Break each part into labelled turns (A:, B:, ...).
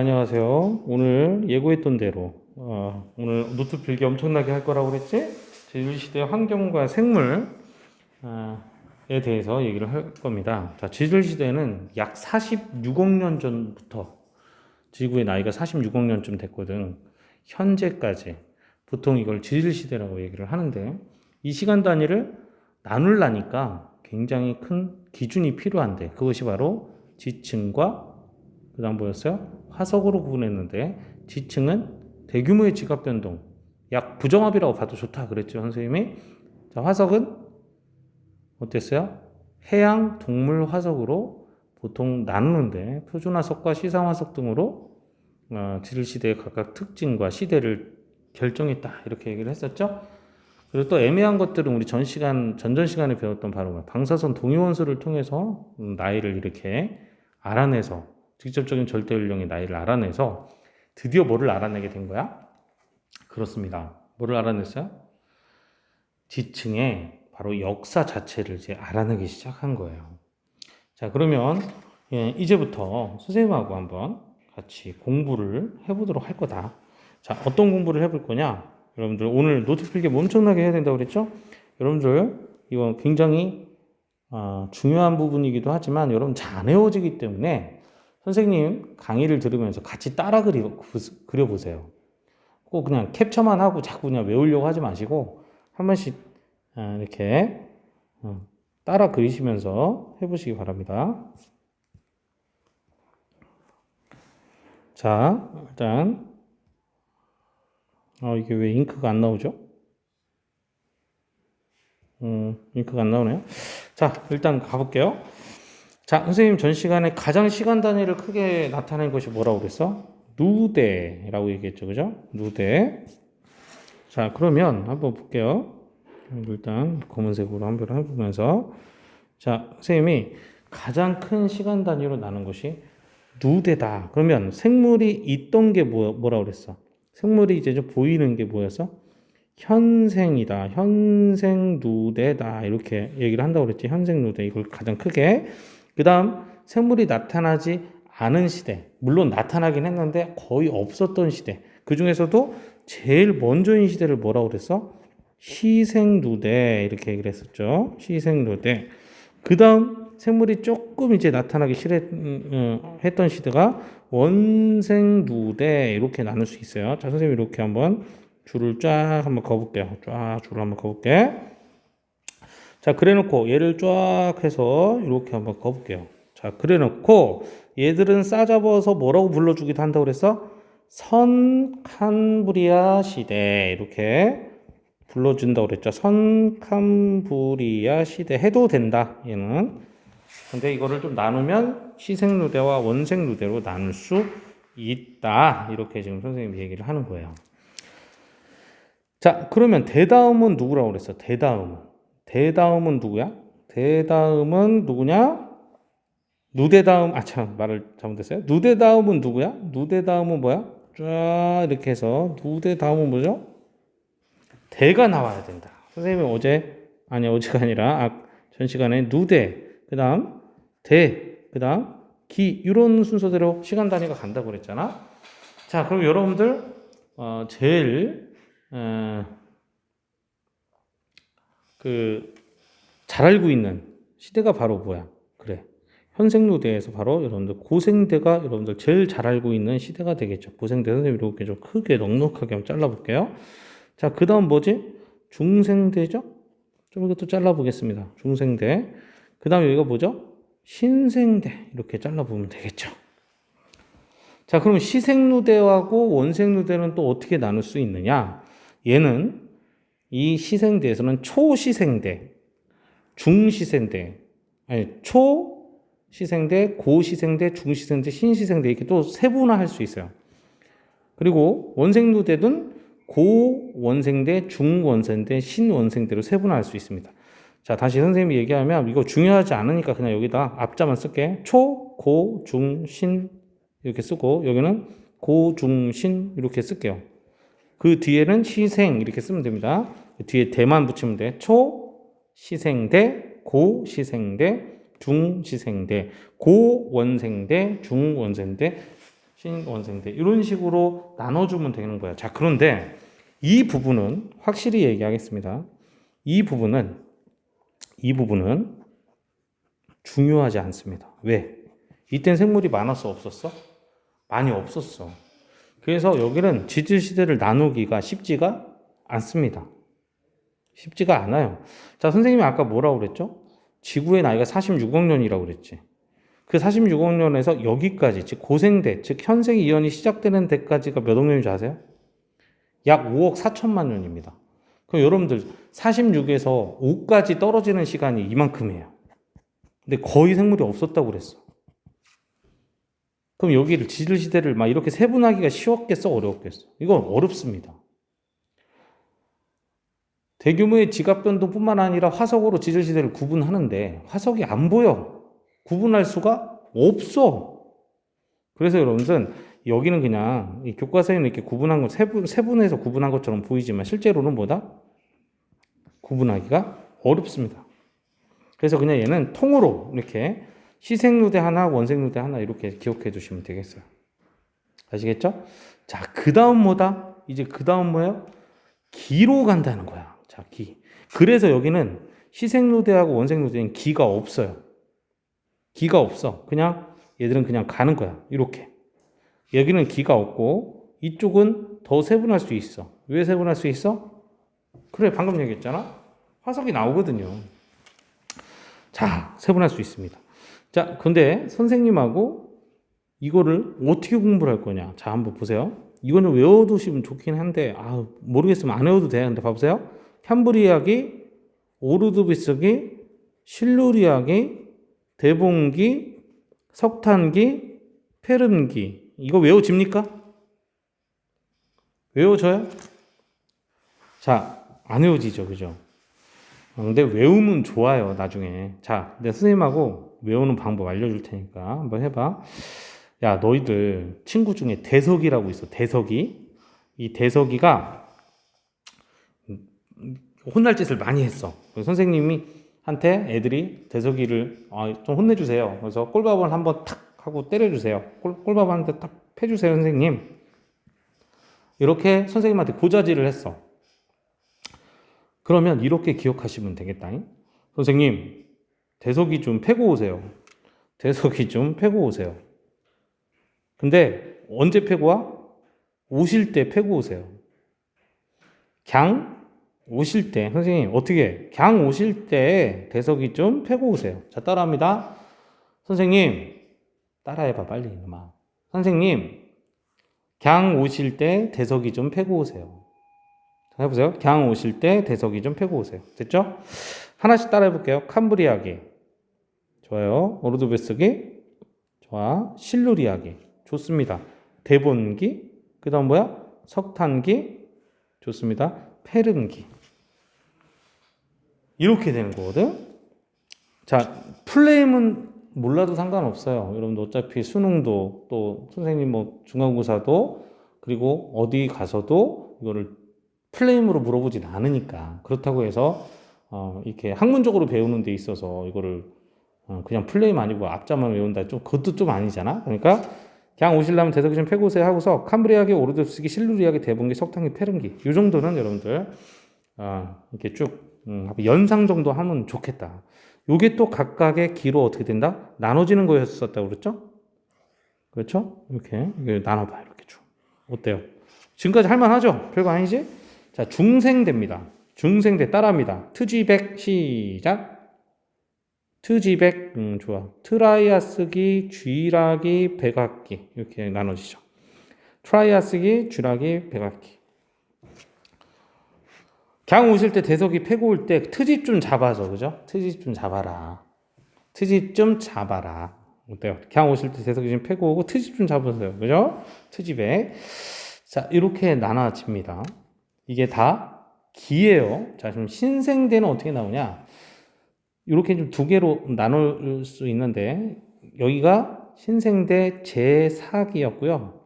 A: 안녕하세요. 오늘 예고했던 대로 오늘 노트 필기 엄청나게 할 거라고 그랬지? 지질시대 환경과 생물에 대해서 얘기를 할 겁니다. 자, 지질시대는 약 46억 년 전부터 지구의 나이가 46억 년쯤 됐거든. 현재까지 보통 이걸 지질시대라고 얘기를 하는데 이 시간 단위를 나누려니까 굉장히 큰 기준이 필요한데 그것이 바로 지층과 그 다음 뭐였어요? 화석으로 구분했는데 지층은 대규모의 지각 변동, 약 부정합이라고 봐도 좋다 그랬죠 선생님이. 자, 화석은 어땠어요? 해양 동물 화석으로 보통 나누는데 표준화석과 시상화석 등으로 지질시대의 각각 특징과 시대를 결정했다 이렇게 얘기를 했었죠. 그리고 또 애매한 것들은 우리 전전 시간에 배웠던 바로 방사선 동위원소를 통해서 나이를 이렇게 알아내서 직접적인 절대 연령의 나이를 알아내서 드디어 뭐를 알아내게 된 거야? 그렇습니다. 뭐를 알아냈어요? 지층의 바로 역사 자체를 이제 알아내기 시작한 거예요. 자, 그러면 이제부터 선생님하고 한번 같이 공부를 해보도록 할 거다. 자, 어떤 공부를 해볼 거냐? 여러분들 오늘 노트 필기 엄청나게 해야 된다고 그랬죠? 여러분들 이거 굉장히 중요한 부분이기도 하지만 여러분 잘 안 외워지기 때문에 선생님 강의를 들으면서 같이 따라 그려보세요. 꼭 그냥 캡처만 하고 자꾸 그냥 외우려고 하지 마시고 한 번씩 이렇게 따라 그리시면서 해보시기 바랍니다. 자, 일단 이게 왜 잉크가 안 나오죠? 잉크가 안 나오네요. 자, 일단 가볼게요. 자, 선생님 전 시간에 가장 시간 단위를 크게 나타낸 것이 뭐라고 그랬어? 누대라고 얘기했죠. 그죠? 누대. 자, 그러면 한번 볼게요. 일단 검은색으로 한번 해보면서. 자, 선생님이 가장 큰 시간 단위로 나눈 것이 누대다. 그러면 생물이 있던 게 뭐라고 그랬어? 생물이 이제 좀 보이는 게 뭐였어? 현생이다. 현생 누대다. 이렇게 얘기를 한다고 그랬지. 현생 누대. 이걸 가장 크게. 그 다음 생물이 나타나지 않은 시대, 물론 나타나긴 했는데 거의 없었던 시대, 그 중에서도 제일 먼저인 시대를 뭐라고 그랬어? 시생누대 이렇게 얘기를 했었죠. 시생누대. 그 다음 생물이 조금 이제 나타나기 했던 시대가 원생누대 이렇게 나눌 수 있어요. 자, 선생님 이렇게 한번 줄을 쫙 한번 그어볼게요. 쫙 줄을 한번 그어볼게. 자, 그래놓고 얘를 쫙 해서 이렇게 한번 그어볼게요. 자, 그래놓고 얘들은 싸잡아서 뭐라고 불러주기도 한다고 그랬어? 선캄브리아 시대 이렇게 불러준다고 그랬죠. 선캄브리아 시대 해도 된다 얘는. 근데 이거를 좀 나누면 시생누대와 원생누대로 나눌 수 있다 이렇게 지금 선생님이 얘기를 하는 거예요. 자, 그러면 대다음은 누구라고 그랬어? 대다음은 누구야? 대다음은 누구냐? 누대다음, 말을 잘못했어요. 누대다음은 누구야? 누대다음은 뭐야? 쫙 이렇게 해서 누대다음은 뭐죠? 대가 나와야 된다. 선생님이 어제가 아니라 전 시간에 누대, 그 다음 대, 그 다음 기 이런 순서대로 시간 단위가 간다고 그랬잖아. 자, 그럼 여러분들 제일 잘 알고 있는 시대가 바로 뭐야? 그래. 현생누대에서 바로 여러분들 고생대가 여러분들 제일 잘 알고 있는 시대가 되겠죠. 고생대 선생님 이렇게 좀 크게 넉넉하게 한번 잘라볼게요. 자, 그 다음 뭐지? 중생대죠? 좀 이것도 잘라보겠습니다. 중생대. 그 다음 여기가 뭐죠? 신생대. 이렇게 잘라보면 되겠죠. 자, 그럼 시생누대하고 원생누대는 또 어떻게 나눌 수 있느냐? 얘는 이 시생대에서는 초시생대, 중시생대, 초시생대, 고시생대, 중시생대, 신시생대 이렇게 또 세분화할 수 있어요. 그리고 원생누대는 고원생대, 중원생대, 신원생대로 세분화할 수 있습니다. 자, 다시 선생님이 얘기하면 이거 중요하지 않으니까 그냥 여기다 앞자만 쓸게. 초, 고, 중, 신 이렇게 쓰고 여기는 고, 중, 신 이렇게 쓸게요. 그 뒤에는 시생 이렇게 쓰면 됩니다. 뒤에 대만 붙이면 돼. 초, 시생대, 고, 시생대, 중, 시생대, 고, 원생대, 중, 원생대, 신원생대 이런 식으로 나눠주면 되는 거야. 자, 그런데 이 부분은 확실히 얘기하겠습니다. 이 부분은 중요하지 않습니다. 왜? 이땐 생물이 많았어, 없었어? 많이 없었어. 그래서 여기는 지질시대를 나누기가 쉽지가 않습니다. 쉽지가 않아요. 자, 선생님이 아까 뭐라고 그랬죠? 지구의 나이가 46억 년이라고 그랬지. 그 46억 년에서 여기까지, 즉 고생대, 즉 현생 이연이 시작되는 데까지가 몇 억 년인 줄 아세요? 약 5억 4천만 년입니다. 그럼 여러분들 46에서 5까지 떨어지는 시간이 이만큼이에요. 근데 거의 생물이 없었다고 그랬어. 그럼 여기를 지질시대를 막 이렇게 세분하기가 쉬웠겠어? 어려웠겠어? 이건 어렵습니다. 대규모의 지각 변동뿐만 아니라 화석으로 지질시대를 구분하는데 화석이 안 보여. 구분할 수가 없어. 그래서 여러분들 여기는 그냥 이 교과서에는 이렇게 구분한 거 세분해서 구분한 것처럼 보이지만 실제로는 뭐다? 구분하기가 어렵습니다. 그래서 그냥 얘는 통으로 이렇게 시생누대 하나, 원생누대 하나 이렇게 기억해 주시면 되겠어요. 아시겠죠? 자, 그 다음 뭐다? 이제 그 다음 뭐예요? 기로 간다는 거야. 자, 기. 그래서 여기는 시생누대하고 원생누대는 기가 없어요. 기가 없어. 그냥 얘들은 그냥 가는 거야. 이렇게. 여기는 기가 없고 이쪽은 더 세분할 수 있어. 왜 세분할 수 있어? 그래, 방금 얘기했잖아. 화석이 나오거든요. 자, 세분할 수 있습니다. 자, 근데 선생님하고 이거를 어떻게 공부를 할 거냐? 자, 한번 보세요. 이거는 외워두시면 좋긴 한데, 모르겠으면 안 외워도 돼. 근데 봐보세요. 캄브리아기, 오르드비스기, 실루리아기, 대봉기, 석탄기, 페름기. 이거 외워집니까? 외워져요? 자, 안 외워지죠. 그죠? 근데 외우면 좋아요, 나중에. 자, 내가 선생님하고 외우는 방법 알려줄 테니까 한번 해봐. 야, 너희들 친구 중에 대석이라고 있어. 대석이. 이 대석이가 혼날 짓을 많이 했어. 선생님이 한테 애들이 대석이를 좀 혼내주세요. 그래서 꼴밥을 한번 탁 하고 때려주세요. 꼴밥 한테 탁 패주세요, 선생님. 이렇게 선생님한테 고자질을 했어. 그러면 이렇게 기억하시면 되겠다. 선생님, 대석이 좀 패고 오세요. 대석이 좀 패고 오세요. 근데 언제 패고 와? 오실 때 패고 오세요. 갱 오실 때, 선생님 어떻게? 갱 오실 때 대석이 좀 패고 오세요. 자, 따라합니다. 선생님, 따라해봐 빨리. 막. 선생님, 갱 오실 때 대석이 좀 패고 오세요. 해보세요. 갱 오실 때 대석이 좀 패고 오세요. 됐죠? 하나씩 따라해볼게요. 캄브리아기. 좋아요. 오르드베스기. 좋아. 실루리아기. 좋습니다. 대본기. 그 다음 뭐야? 석탄기. 좋습니다. 페름기. 이렇게 되는 거거든. 자, 플레임은 몰라도 상관없어요. 여러분들 어차피 수능도 또 선생님 뭐 중간고사도 그리고 어디 가서도 이거를 플레임으로 물어보진 않으니까. 그렇다고 해서 이렇게 학문적으로 배우는 데 있어서 이거를 그냥 플레임 아니고 앞자만 외운다. 좀 그것도 좀 아니잖아. 그러니까 그냥 오시려면 대석이 좀 패고 오세요 하고서 캄브리아기, 오르드스기, 실루리아기, 대봉기, 석탄기, 페름기. 이 정도는 여러분들 이렇게 쭉 연상 정도 하면 좋겠다. 요게 또 각각의 기로 어떻게 된다? 나눠지는 거였었다고 그랬죠? 그렇죠? 이렇게 나눠봐. 이렇게 쭉. 어때요? 지금까지 할만하죠? 별거 아니지? 자, 중생대입니다. 중생대 따라합니다. 트지백 시작. 트지백 좋아. 트라이아스기, 쥐라기, 백악기 이렇게 나눠지죠. 트라이아스기, 쥐라기, 백악기. 갱 오실 때 대석이 패고 올 때 트집 좀 잡아서 그죠? 트집 좀 잡아라. 트집 좀 잡아라. 어때요? 갱 오실 때 대석이 좀 패고 오고 트집 좀 잡으세요. 그죠? 트집에. 자, 이렇게 나눠집니다. 이게 다 기예요. 자, 그럼 신생대는 어떻게 나오냐? 이렇게 좀 두 개로 나눌 수 있는데 여기가 신생대 제4기였고요.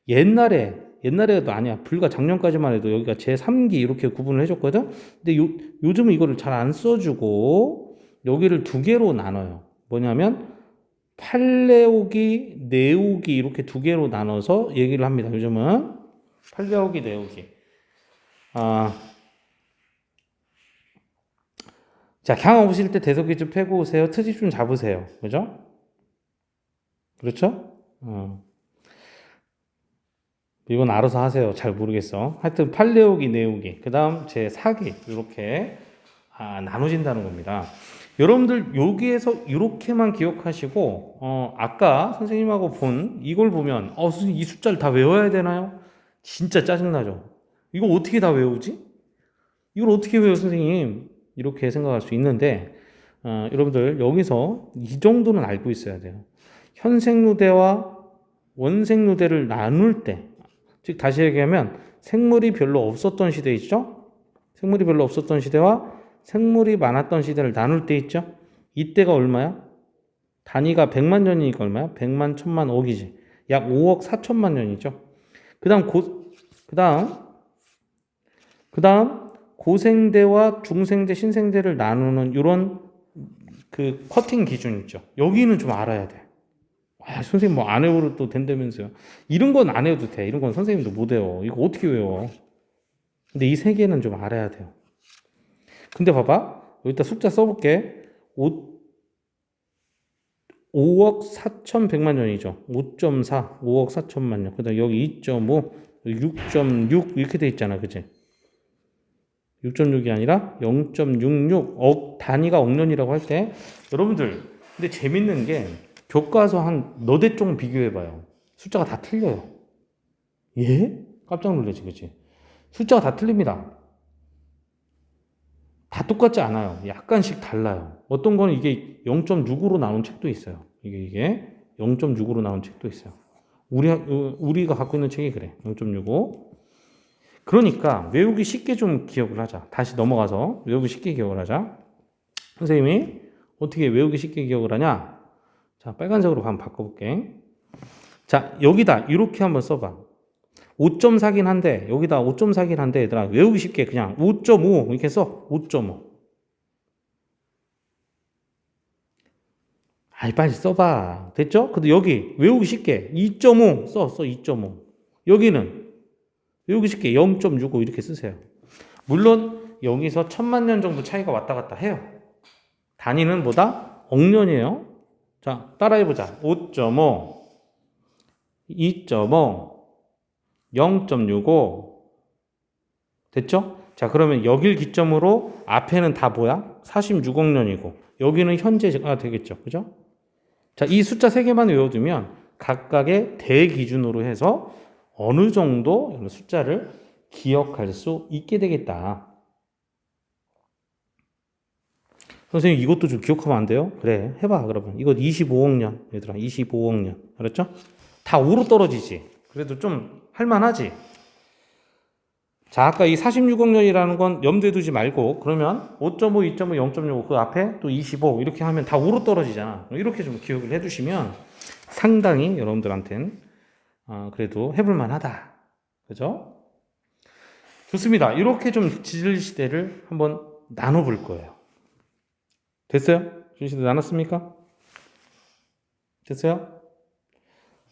A: 옛날에도 아니야. 불과 작년까지만 해도 여기가 제3기 이렇게 구분을 해줬거든. 근데 요즘은 이거를 잘 안 써주고 여기를 두 개로 나눠요. 뭐냐면 팔레오기, 네오기 이렇게 두 개로 나눠서 얘기를 합니다. 요즘은 팔레오기, 네오기. 자, 강 오실 때 대서기 좀 펴고 오세요. 트집 좀 잡으세요. 그죠? 그렇죠? 이건 알아서 하세요. 잘 모르겠어. 하여튼 팔레오기, 네오기. 그 다음 제 4기 이렇게 나눠진다는 겁니다. 여러분들 여기에서 이렇게만 기억하시고 아까 선생님하고 본 이걸 보면 선생님 이 숫자를 다 외워야 되나요? 진짜 짜증나죠. 이거 어떻게 다 외우지? 이걸 어떻게 외워 선생님? 이렇게 생각할 수 있는데 여러분들 여기서 이 정도는 알고 있어야 돼요. 현생누대와 원생누대를 나눌 때, 즉 다시 얘기하면 생물이 별로 없었던 시대 있죠? 생물이 별로 없었던 시대와 생물이 많았던 시대를 나눌 때 있죠? 이때가 얼마야? 단위가 100만 년이니까 얼마야? 100만, 1000만, 억이지. 약 5억 4천만 년이죠. 그 다음 고생대와 중생대, 신생대를 나누는 이런 그 커팅 기준 있죠. 여기는 좀 알아야 돼. 선생님 뭐 안 외워도 또 된다면서요. 이런 건 안 해도 돼. 이런 건 선생님도 못 외워. 이거 어떻게 외워? 근데 이 세 개는 좀 알아야 돼요. 근데 봐봐. 여기다 숫자 써볼게. 5억 4,100만 년이죠. 5.4, 5억 4천만 년. 그 다음 여기 2.5, 6.6 이렇게 돼 있잖아. 그치? 6.6이 아니라 0.66억 단위가 억년이라고 할 때 여러분들 근데 재밌는 게 교과서 한 너댓 종 비교해봐요. 숫자가 다 틀려요. 예? 깜짝 놀라지, 그치? 숫자가 다 틀립니다. 다 똑같지 않아요. 약간씩 달라요. 어떤 거는 이게 0.6으로 나온 책도 있어요. 이게 0.6으로 나온 책도 있어요. 우리가 갖고 있는 책이 그래. 0.65. 그러니까 외우기 쉽게 좀 기억을 하자. 다시 넘어가서 외우기 쉽게 기억을 하자. 선생님이 어떻게 외우기 쉽게 기억을 하냐? 자, 빨간색으로 한번 바꿔볼게. 자, 여기다 이렇게 한번 써봐. 5.4긴 한데 여기다 5.4긴 한데 얘들아 외우기 쉽게 그냥 5.5 이렇게 써. 5.5. 빨리 써봐. 됐죠? 근데 여기 외우기 쉽게 2.5 써. 2.5. 여기는 외우기 쉽게 0.65 이렇게 쓰세요. 물론 여기서 1000만 년 정도 차이가 왔다 갔다 해요. 단위는 뭐다? 억년이에요. 자, 따라해보자. 5.5, 2.5, 0.65 됐죠? 자, 그러면 여길 기점으로 앞에는 다 뭐야? 46억 년이고 여기는 현재가 되겠죠. 그죠? 자, 이 숫자 3개만 외워두면 각각의 대기준으로 해서 어느 정도 숫자를 기억할 수 있게 되겠다. 선생님 이것도 좀 기억하면 안 돼요? 그래, 해봐 그러면. 이거 25억 년 얘들아, 25억 년 알았죠? 다 5로 떨어지지. 그래도 좀 할만하지. 자, 아까 이 46억 년이라는 건 염두에 두지 말고 그러면 5.5, 2.5, 0.65 그 앞에 또 25 이렇게 하면 다 5로 떨어지잖아. 이렇게 좀 기억을 해두시면 상당히 여러분들한테는 그래도 해볼만 하다. 그죠? 좋습니다. 이렇게 좀 지질시대를 한번 나눠볼 거예요. 됐어요? 지질시대 나눴습니까? 됐어요?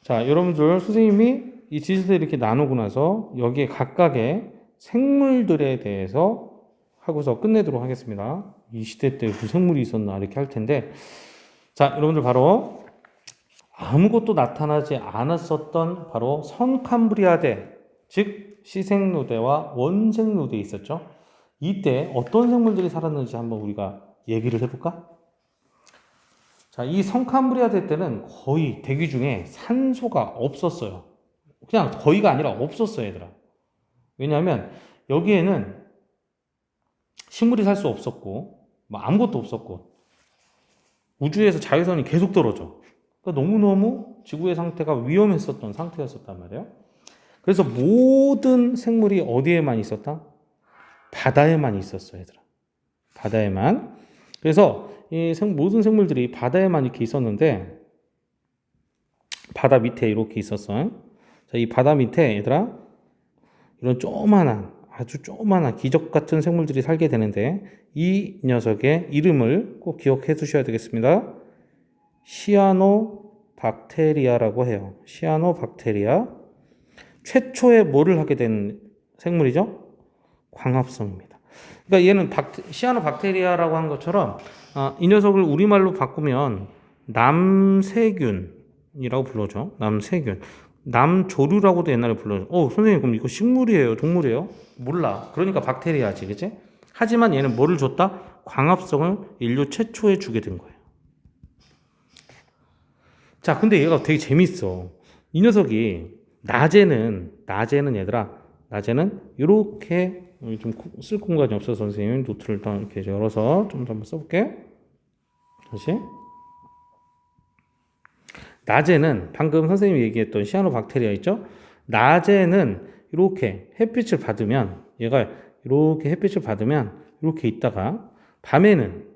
A: 자, 여러분들 선생님이 이 지질시대 이렇게 나누고 나서 여기에 각각의 생물들에 대해서 하고서 끝내도록 하겠습니다. 이 시대 때 그 생물이 있었나 이렇게 할 텐데 자, 여러분들 바로 아무것도 나타나지 않았었던 바로 선캄브리아대 즉 시생누대와 원생누대에 있었죠. 이때 어떤 생물들이 살았는지 한번 우리가 얘기를 해볼까? 자, 이 선캄브리아대 때는 거의 대기 중에 산소가 없었어요. 그냥 거의가 아니라 없었어요, 얘들아. 왜냐하면 여기에는 식물이 살 수 없었고 뭐 아무것도 없었고 우주에서 자외선이 계속 떨어져. 그러니까 너무너무 지구의 상태가 위험했었던 상태였었단 말이에요. 그래서 모든 생물이 어디에만 있었다? 바다에만 있었어, 얘들아. 바다에만. 그래서 이 모든 생물들이 바다에만 이렇게 있었는데 바다 밑에 이렇게 있었어. 자, 이 바다 밑에 얘들아 이런 조그만한 아주 조그만한 기적 같은 생물들이 살게 되는데 이 녀석의 이름을 꼭 기억해 두셔야 되겠습니다. 시아노박테리아라고 해요. 시아노박테리아. 최초에 뭐를 하게 된 생물이죠? 광합성입니다. 그러니까 얘는 시아노박테리아라고 한 것처럼 이 녀석을 우리말로 바꾸면 남세균이라고 불러죠. 남세균. 남조류라고도 옛날에 불러죠. 선생님 그럼 이거 식물이에요? 동물이에요? 몰라. 그러니까 박테리아지, 그치? 하지만 얘는 뭐를 줬다? 광합성을 인류 최초에 주게 된 거예요. 자, 근데 얘가 되게 재밌어. 이 녀석이 낮에는 얘들아, 낮에는 이렇게 좀 쓸 공간이 없어서 선생님 노트를 더 이렇게 열어서 좀 더 한번 써볼게. 다시. 낮에는 방금 선생님이 얘기했던 시아노박테리아 있죠? 낮에는 이렇게 햇빛을 받으면 얘가 이렇게 햇빛을 받으면 이렇게 있다가 밤에는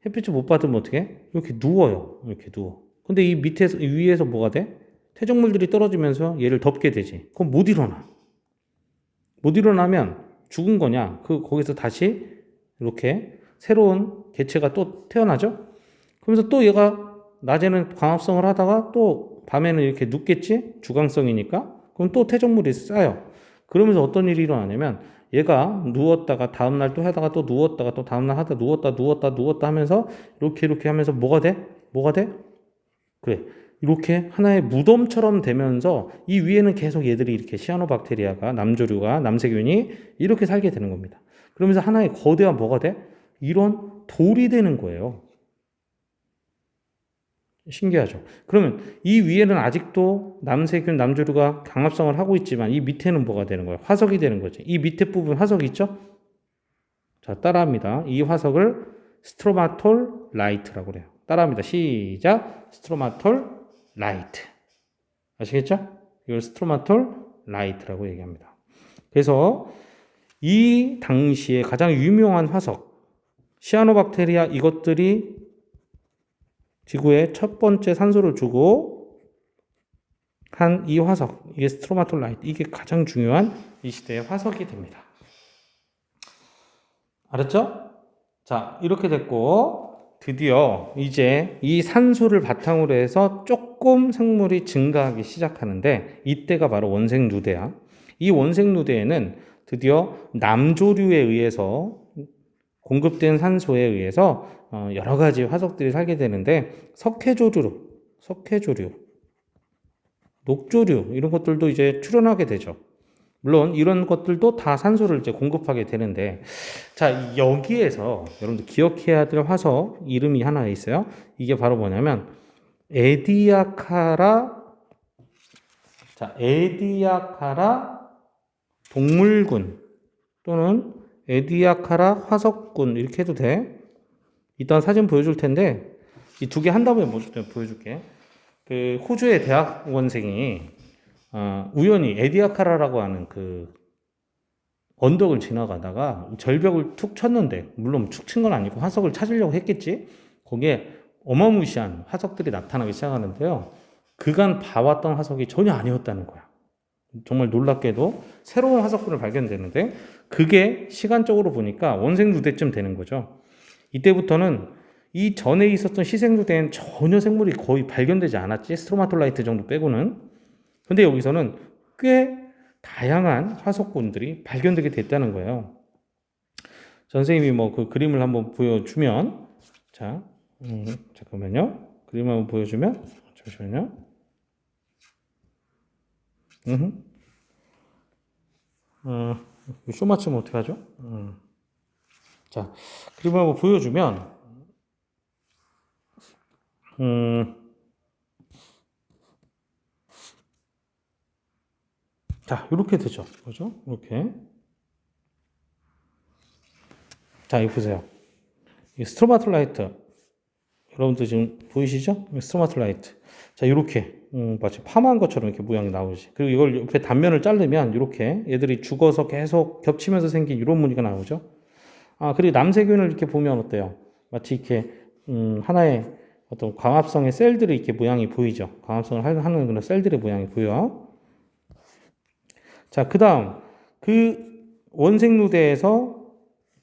A: 햇빛을 못 받으면 어떻게? 이렇게 누워요. 이렇게 누워. 근데 이 밑에서 위에서 뭐가 돼? 퇴적물들이 떨어지면서 얘를 덮게 되지. 그럼 못 일어나. 못 일어나면 죽은 거냐? 거기서 다시 이렇게 새로운 개체가 또 태어나죠? 그러면서 또 얘가 낮에는 광합성을 하다가 또 밤에는 이렇게 눕겠지? 주광성이니까. 그럼 또 퇴적물이 쌓여. 그러면서 어떤 일이 일어나냐면 얘가 누웠다가 다음날 또 하다가 또 누웠다가 또 다음날 하다 누웠다 하면서 이렇게 하면서 뭐가 돼? 그래. 이렇게 하나의 무덤처럼 되면서 이 위에는 계속 얘들이 이렇게 시아노박테리아가 남조류가 남세균이 이렇게 살게 되는 겁니다. 그러면서 하나의 거대한 뭐가 돼? 이런 돌이 되는 거예요. 신기하죠. 그러면 이 위에는 아직도 남세균, 남조류가 광합성을 하고 있지만 이 밑에는 뭐가 되는 거예요? 화석이 되는 거지. 이 밑에 부분 화석이 있죠? 자, 따라합니다. 이 화석을 스트로마톨라이트라고 그래요. 따라합니다. 시작. 스트로마톨라이트. 아시겠죠? 이걸 스트로마톨라이트라고 얘기합니다. 그래서 이 당시에 가장 유명한 화석, 시아노박테리아 이것들이 지구에 첫 번째 산소를 주고 한 이 화석, 이게 스트로마톨라이트, 이게 가장 중요한 이 시대의 화석이 됩니다. 알았죠? 자, 이렇게 됐고 드디어 이제 이 산소를 바탕으로 해서 조금 생물이 증가하기 시작하는데 이때가 바로 원생누대야. 이 원생누대에는 드디어 남조류에 의해서 공급된 산소에 의해서 여러 가지 화석들이 살게 되는데 석회조류, 녹조류 이런 것들도 이제 출현하게 되죠. 물론 이런 것들도 다 산소를 이제 공급하게 되는데 자, 여기에서 여러분들 기억해야 될 화석 이름이 하나 있어요. 이게 바로 뭐냐면 에디아카라 동물군 또는 에디아카라 화석군 이렇게 해도 돼. 이따 사진 보여줄 텐데 이 두 개 한 다음에 보여줄게. 그 호주의 대학원생이 우연히 에디아카라라고 하는 그 언덕을 지나가다가 절벽을 툭 쳤는데 물론 툭 친 건 아니고 화석을 찾으려고 했겠지. 거기에 어마무시한 화석들이 나타나기 시작하는데요. 그간 봐왔던 화석이 전혀 아니었다는 거야. 정말 놀랍게도 새로운 화석들을 발견되는데 그게 시간적으로 보니까 원생누대쯤 되는 거죠. 이때부터는 이 전에 있었던 시생누대엔 전혀 생물이 거의 발견되지 않았지. 스트로마톨라이트 정도 빼고는. 근데 여기서는 꽤 다양한 화석군들이 발견되게 됐다는 거예요. 선생님이 뭐 그 그림을 한번 보여주면 잠깐만요. 그림 한번 보여주면 잠시만요. 쇼 맞추면 어떡하죠? 자, 그림을 한번 보여주면 자, 이렇게 되죠. 그죠? 이렇게. 자, 이거 보세요. 이 스트로마톨라이트. 여러분들 지금 보이시죠? 스트로마톨라이트. 자, 이렇게. 마치 파마한 것처럼 이렇게 모양이 나오지. 그리고 이걸 옆에 단면을 자르면 이렇게 얘들이 죽어서 계속 겹치면서 생긴 이런 무늬가 나오죠. 그리고 남세균을 이렇게 보면 어때요? 마치 이렇게, 하나의 어떤 광합성의 셀들이 이렇게 모양이 보이죠. 광합성을 하는 그런 셀들의 모양이 보여. 자, 그 다음, 그 원생누대에서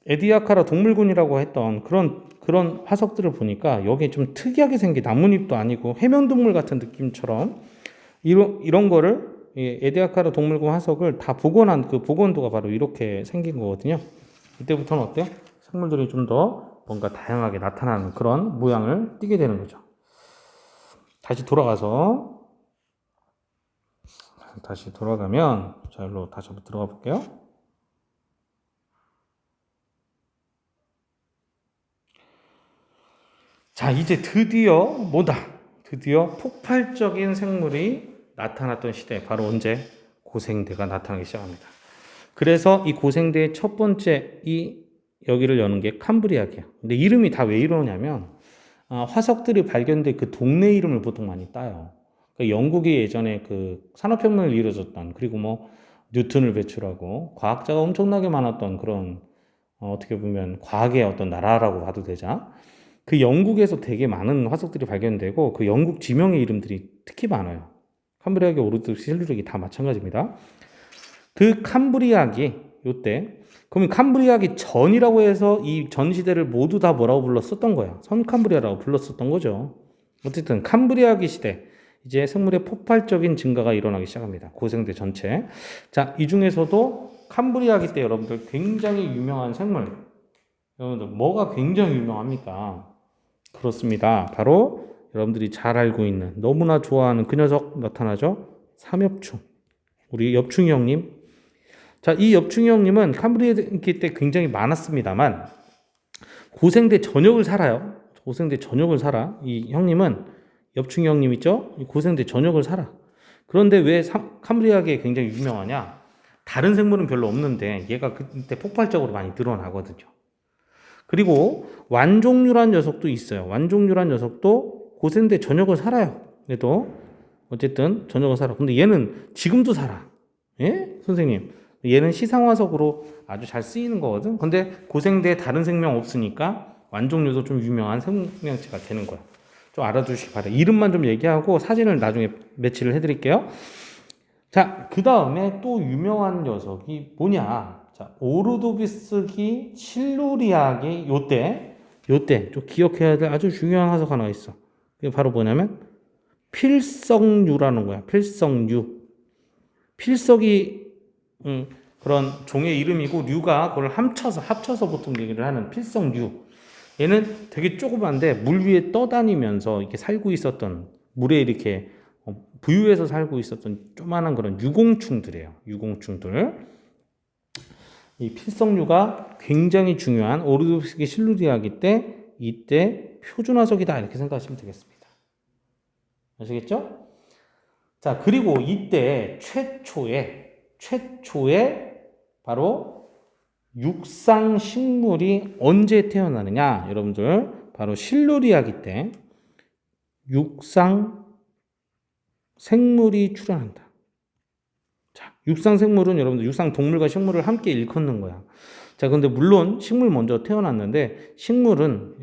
A: 에디아카라 동물군이라고 했던 그런 그런 화석들을 보니까 여기에 좀 특이하게 생긴 나뭇잎도 아니고 해면동물 같은 느낌처럼 이런 거를 에디아카르 동물군 화석을 다 복원한 그 복원도가 바로 이렇게 생긴 거거든요. 이때부터는 어때요? 생물들이 좀 더 뭔가 다양하게 나타나는 그런 모양을 띠게 되는 거죠. 다시 돌아가면 자, 일로 다시 한번 들어가 볼게요. 자, 이제 드디어 뭐다? 드디어 폭발적인 생물이 나타났던 시대, 바로 언제? 고생대가 나타나기 시작합니다. 그래서 이 고생대의 첫 번째 여기를 여는 게 캄브리아기야. 근데 이름이 다 왜 이러냐면 화석들이 발견된 그 동네 이름을 보통 많이 따요. 그러니까 영국이 예전에 그 산업혁명을 이루어졌던, 그리고 뭐 뉴턴을 배출하고 과학자가 엄청나게 많았던 그런 어떻게 보면 과학의 어떤 나라라고 봐도 되자. 그 영국에서 되게 많은 화석들이 발견되고 그 영국 지명의 이름들이 특히 많아요. 캄브리아기, 오르드, 실루르기 다 마찬가지입니다. 그 캄브리아기 요때 그러면 캄브리아기 전이라고 해서 이 전 시대를 모두 다 뭐라고 불렀었던 거야? 선캄브리아라고 불렀었던 거죠. 어쨌든 캄브리아기 시대 이제 생물의 폭발적인 증가가 일어나기 시작합니다. 고생대 전체. 자, 이 중에서도 캄브리아기 때 여러분들 굉장히 유명한 생물, 여러분들 뭐가 굉장히 유명합니까? 그렇습니다. 바로 여러분들이 잘 알고 있는 너무나 좋아하는 그 녀석 나타나죠? 삼엽충. 우리 엽충이 형님. 자, 이 엽충이 형님은 캄브리아기 때 굉장히 많았습니다만 고생대 전역을 살아요. 고생대 전역을 살아. 이 형님은 엽충이 형님 있죠? 고생대 전역을 살아. 그런데 왜 캄브리아기에 굉장히 유명하냐? 다른 생물은 별로 없는데 얘가 그때 폭발적으로 많이 늘어나거든요. 그리고 완종류란 녀석도 있어요. 완종류란 녀석도 고생대 전역을 살아요. 그래도 어쨌든 전역을 살아. 근데 얘는 지금도 살아. 예? 선생님. 얘는 시상화석으로 아주 잘 쓰이는 거거든. 근데 고생대에 다른 생명 없으니까 완종류도 좀 유명한 생명체가 되는 거야. 좀 알아두시기 바랍니다. 이름만 좀 얘기하고 사진을 나중에 매치를 해드릴게요. 자, 그 다음에 또 유명한 녀석이 뭐냐? 자, 오르도비스기, 실루리아기, 요때 좀 기억해야 될 아주 중요한 화석 하나가 있어. 그게 바로 뭐냐면 필석류라는 거야. 필석류. 필석이 그런 종의 이름이고 류가 그걸 합쳐서 보통 얘기를 하는 필석류. 얘는 되게 조그만데 물 위에 떠다니면서 이렇게 살고 있었던, 물에 이렇게 부유해서 살고 있었던 조그만한 그런 유공충들이에요. 유공충들. 이 필석류가 굉장히 중요한 오르도비스기 실루리아기 때 이때 표준화석이다 이렇게 생각하시면 되겠습니다. 아시겠죠? 자, 그리고 이때 최초의 바로 육상 식물이 언제 태어나느냐? 여러분들 바로 실루리아기 때 육상 생물이 출현한다. 자, 육상 생물은 여러분들 육상 동물과 식물을 함께 일컫는 거야. 자, 근데 물론 식물 먼저 태어났는데 식물은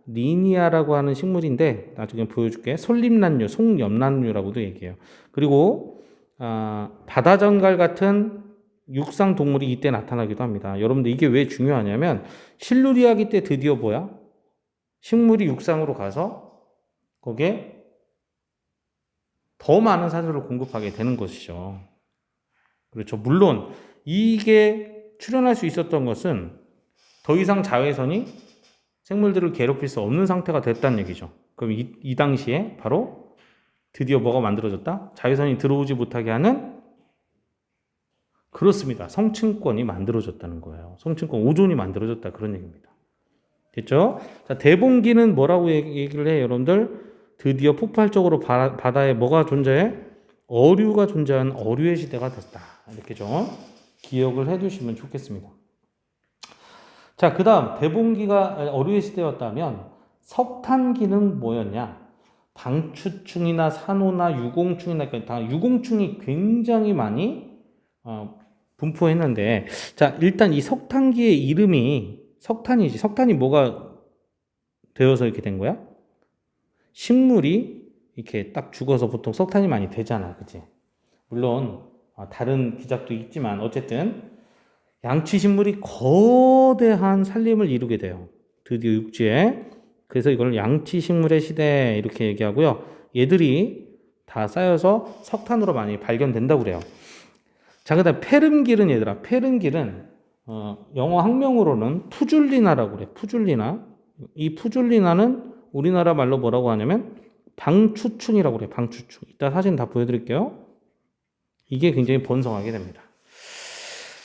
A: 리니아라고 하는 식물인데 나중에 보여줄게. 솔잎란류, 송엽란류라고도 얘기해요. 그리고 바다정갈 같은 육상 동물이 이때 나타나기도 합니다. 여러분들 이게 왜 중요하냐면 실루리아기 때 드디어 뭐야? 식물이 육상으로 가서 거기에 더 많은 사료를 공급하게 되는 것이죠. 그렇죠. 물론 이게 출현할 수 있었던 것은 더 이상 자외선이 생물들을 괴롭힐 수 없는 상태가 됐다는 얘기죠. 그럼 이 당시에 바로 드디어 뭐가 만들어졌다? 자외선이 들어오지 못하게 하는, 그렇습니다. 성층권이 만들어졌다는 거예요. 성층권 오존이 만들어졌다 그런 얘기입니다. 됐죠? 자, 대봉기는 뭐라고 얘기를 해, 여러분들? 드디어 폭발적으로 바다에 뭐가 존재해? 어류가 존재하는 어류의 시대가 됐다. 이렇게 좀 기억을 해두시면 좋겠습니다. 자, 그 다음 대봉기가 어류의 시대였다면 석탄기는 뭐였냐? 방추충이나 산호나 유공충이나 다 유공충이 굉장히 많이 분포했는데, 자, 일단 이 석탄기의 이름이 석탄이지. 석탄이 뭐가 되어서 이렇게 된 거야? 식물이 이렇게 딱 죽어서 보통 석탄이 많이 되잖아. 그치? 물론 다른 기작도 있지만 어쨌든 양치식물이 거대한 산림을 이루게 돼요. 드디어 육지에. 그래서 이걸 양치식물의 시대 이렇게 얘기하고요. 얘들이 다 쌓여서 석탄으로 많이 발견된다고 그래요. 자, 그다음 페른길은 얘들아. 페른길은 영어 학명으로는 푸줄리나라고 그래. 푸줄리나. 이 푸줄리나는 우리나라 말로 뭐라고 하냐면 방추춘이라고 그래. 방추춘. 이따 사진 다 보여드릴게요. 이게 굉장히 번성하게 됩니다.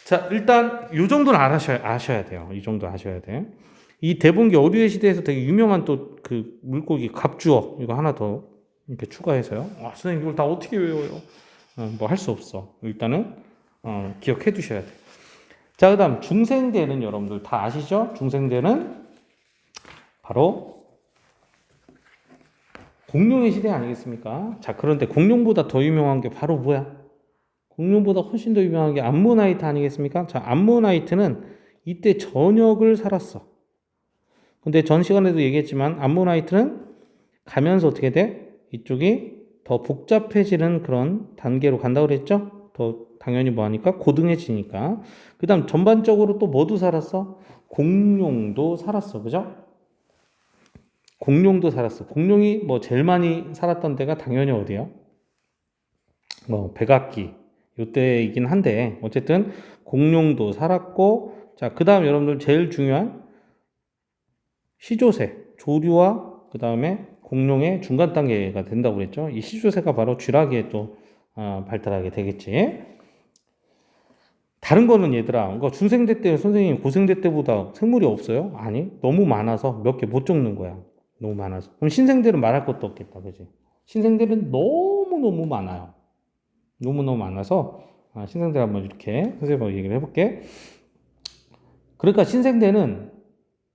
A: 자, 일단 이 정도는 아셔야 돼요. 이 정도 아셔야 돼. 이 대봉기 어류의 시대에서 되게 유명한 또 그 물고기 갑주어 이거 하나 더 이렇게 추가해서요. 아, 선생님 이걸 다 어떻게 외워요? 뭐 할 수 없어. 일단은 기억해 두셔야 돼. 자, 그다음 중생대는 여러분들 다 아시죠? 중생대는 바로 공룡의 시대 아니겠습니까? 자, 그런데 공룡보다 더 유명한 게 바로 뭐야? 공룡보다 훨씬 더 유명한 게 암모나이트 아니겠습니까? 자, 암모나이트는 이때 전역을 살았어. 근데 전 시간에도 얘기했지만 암모나이트는 가면서 어떻게 돼? 이쪽이 더 복잡해지는 그런 단계로 간다고 그랬죠? 더 당연히 뭐 하니까 고등해지니까. 그 다음 전반적으로 또 뭐도 살았어? 공룡도 살았어. 그죠? 공룡도 살았어. 공룡이 뭐 제일 많이 살았던 데가 당연히 어디요? 뭐 백악기 요때이긴 한데 어쨌든 공룡도 살았고, 자, 그 다음 여러분들 제일 중요한 시조새, 조류와 그 다음에 공룡의 중간 단계가 된다고 그랬죠. 이 시조새가 바로 쥐라기에 또 발달하게 되겠지. 다른 거는 얘들아, 이거 중생대 때 선생님 고생대 때보다 생물이 없어요? 아니, 너무 많아서 몇 개 못 적는 거야. 너무 많아서. 그럼 신생대는 말할 것도 없겠다, 그지? 신생대는 너무너무 많아요. 너무너무 많아서 신생대 한번 이렇게 선생님하고 얘기를 해볼게. 그러니까 신생대는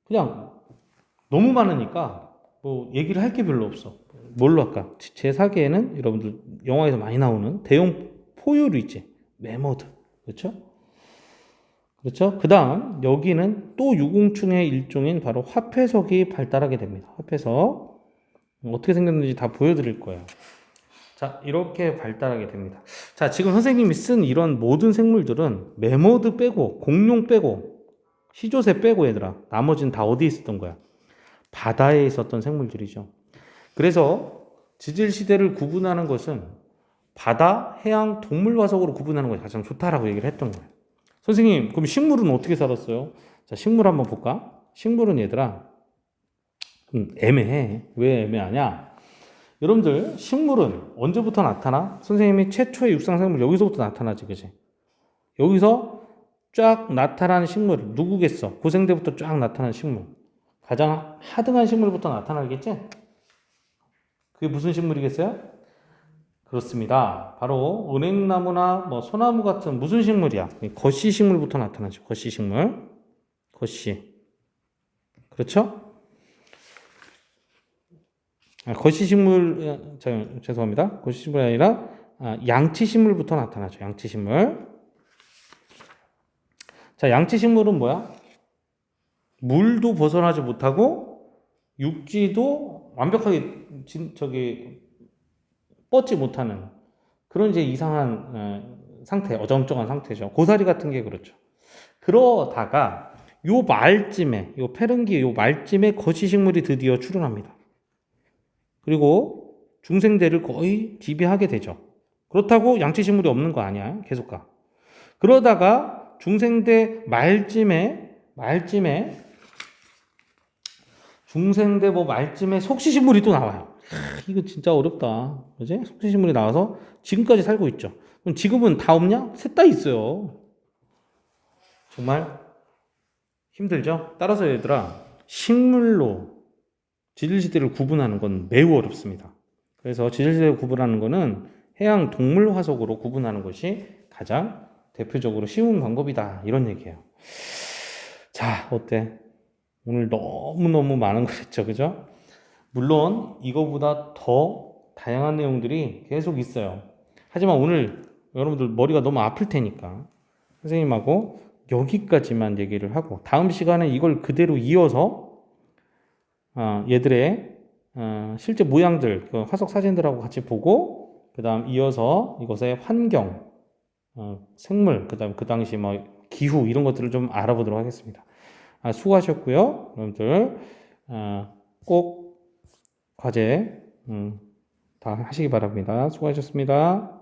A: 그냥 너무 많으니까 뭐 얘기를 할 게 별로 없어. 뭘로 할까? 제 4계에는 여러분들 영화에서 많이 나오는 대형 포유류 있지? 매머드. 그렇죠? 그렇죠? 그 다음 여기는 또 유공충의 일종인 바로 화폐석이 발달하게 됩니다. 화폐석. 어떻게 생겼는지 다 보여드릴 거예요. 자, 이렇게 발달하게 됩니다. 자, 지금 선생님이 쓴 이런 모든 생물들은 매머드 빼고 공룡 빼고 시조새 빼고 얘들아, 나머지는 다 어디에 있었던 거야? 바다에 있었던 생물들이죠. 그래서 지질시대를 구분하는 것은 바다, 해양, 동물 화석으로 구분하는 것이 가장 좋다라고 얘기를 했던 거예요. 선생님, 그럼 식물은 어떻게 살았어요? 자, 식물 한번 볼까? 식물은 얘들아, 애매해. 왜 애매하냐? 여러분들, 식물은 언제부터 나타나? 선생님이 최초의 육상생물 여기서부터 나타나지, 그지? 여기서 쫙 나타나는 식물, 누구겠어? 고생대부터 쫙 나타나는 식물. 가장 하등한 식물부터 나타나겠지? 그게 무슨 식물이겠어요? 그렇습니다. 바로 은행나무나 뭐 소나무 같은 무슨 식물이야? 거시 식물부터 나타나죠. 거시 식물. 거시. 그렇죠? 거시 식물, 죄송합니다. 거시 식물이 아니라 양치 식물부터 나타나죠. 양치 식물. 자, 양치 식물은 뭐야? 물도 벗어나지 못하고 육지도 완벽하게 뻗지 못하는 그런 이제 이상한 상태, 어정쩡한 상태죠. 고사리 같은 게 그렇죠. 그러다가 요 말쯤에, 요 페른기 요 말쯤에 거시식물이 드디어 출현합니다. 그리고 중생대를 거의 지배하게 되죠. 그렇다고 양치식물이 없는 거 아니야. 계속 가. 그러다가 중생대 중생대 뭐 말쯤에 속시식물이 또 나와요. 이거 진짜 어렵다. 그지? 속시식물이 나와서 지금까지 살고 있죠. 그럼 지금은 다 없냐? 셋 다 있어요. 정말 힘들죠? 따라서 얘들아, 식물로 지질시대를 구분하는 건 매우 어렵습니다. 그래서 지질시대를 구분하는 거는 해양 동물 화석으로 구분하는 것이 가장 대표적으로 쉬운 방법이다. 이런 얘기예요. 자, 어때? 오늘 너무너무 많은 거 했죠. 그죠? 물론 이거보다 더 다양한 내용들이 계속 있어요. 하지만 오늘 여러분들 머리가 너무 아플 테니까 선생님하고 여기까지만 얘기를 하고 다음 시간에 이걸 그대로 이어서 얘들의 실제 모양들, 그 화석 사진들하고 같이 보고 그 다음 이어서 이것의 환경, 생물, 그 다음 그 당시 뭐 기후 이런 것들을 좀 알아보도록 하겠습니다. 수고하셨고요. 여러분들 꼭 과제 다 하시기 바랍니다. 수고하셨습니다.